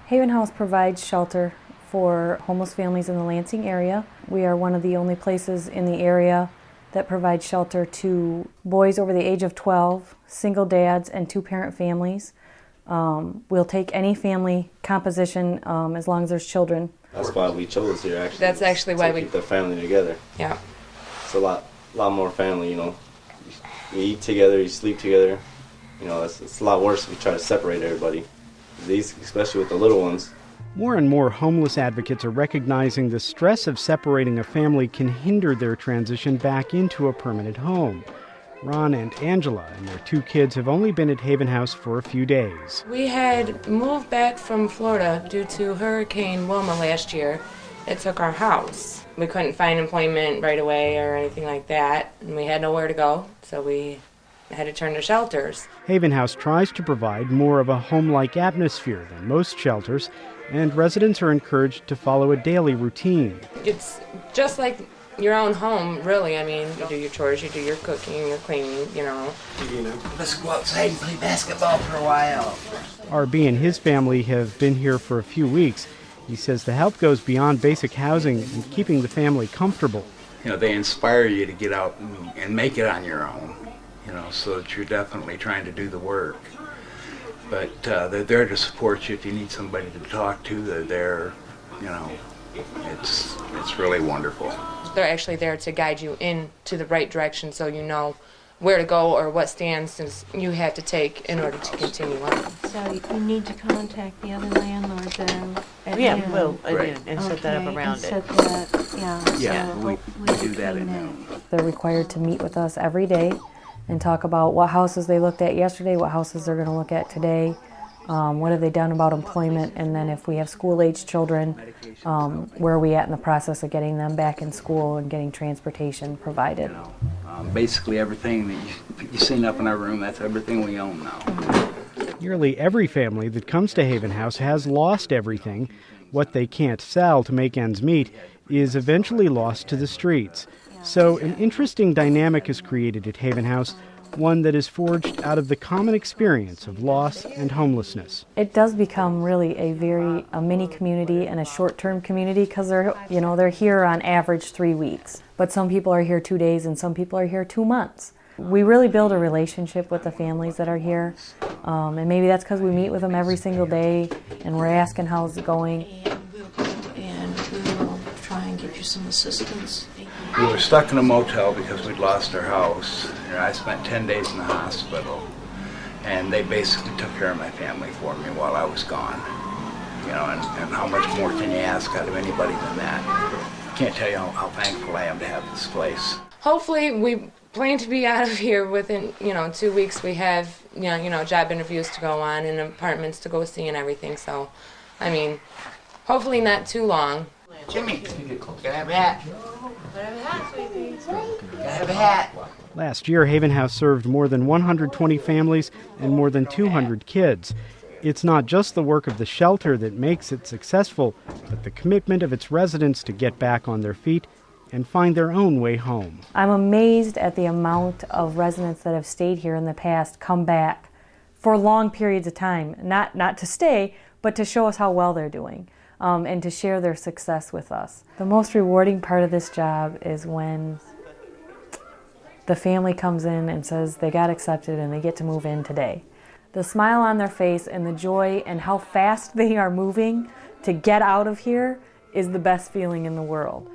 Haven House provides shelter for homeless families in the Lansing area. We are one of the only places in the area that provides shelter to boys over the age of 12, single dads, and two-parent families. We'll take any family composition as long as there's children. That's why we chose here, actually. That's actually why we keep the family together. Yeah. It's a lot more family, you know. You eat together, you sleep together. You know, it's a lot worse if we try to separate everybody. These, especially with the little ones. More and more homeless advocates are recognizing the stress of separating a family can hinder their transition back into a permanent home. Ron and Angela and their two kids have only been at Haven House for a few days. We had moved back from Florida due to Hurricane Wilma last year. It took our house. We couldn't find employment right away or anything like that, and we had nowhere to go, so we had to turn to shelters. Haven House tries to provide more of a home-like atmosphere than most shelters, and residents are encouraged to follow a daily routine. It's just like your own home, really. I mean, you do your chores, you do your cooking, your cleaning, you know. Let's go outside and play basketball for a while. RB and his family have been here for a few weeks. He says the help goes beyond basic housing and keeping the family comfortable. You know, they inspire you to get out and make it on your own, you know, so that you're definitely trying to do the work. But they're there to support you if you need somebody to talk to. They're there, you know. It's really wonderful. They're actually there to guide you into the right direction so you know where to go or what stands you have to take in order to continue on. So you need to contact the other landlord though? Yeah, well, and set that up around it. Set that, Yeah, so we do that in there. They're required to meet with us every day and talk about what houses they looked at yesterday, what houses they're going to look at today, what have they done about employment, and then if we have school-age children, where are we at in the process of getting them back in school and getting transportation provided. You know, basically everything that you've seen up in our room, that's everything we own now. Nearly every family that comes to Haven House has lost everything. What they can't sell to make ends meet is eventually lost to the streets. So an interesting dynamic is created at Haven House, one that is forged out of the common experience of loss and homelessness. It does become really a mini community and a short-term community because they're here on average 3 weeks. But some people are here 2 days and some people are here 2 months. We really build a relationship with the families that are here, and maybe that's because we meet with them every single day and we're asking how's it going. And we will try and give you some assistance. We were stuck in a motel because we'd lost our house. You know, I spent 10 days in the hospital, and they basically took care of my family for me while I was gone. You know, and how much more can you ask out of anybody than that? I can't tell you how thankful I am to have this place. Hopefully, we plan to be out of here within 2 weeks. We have job interviews to go on and apartments to go see and everything. So, I mean, hopefully not too long. Jimmy, gotta have a hat. Gotta have a hat, sweetie. Gotta have a hat. Last year, Haven House served more than 120 families and more than 200 kids. It's not just the work of the shelter that makes it successful, but the commitment of its residents to get back on their feet and find their own way home. I'm amazed at the amount of residents that have stayed here in the past come back for long periods of time, not to stay, but to show us how well they're doing. And to share their success with us. The most rewarding part of this job is when the family comes in and says they got accepted and they get to move in today. The smile on their face and the joy and how fast they are moving to get out of here is the best feeling in the world.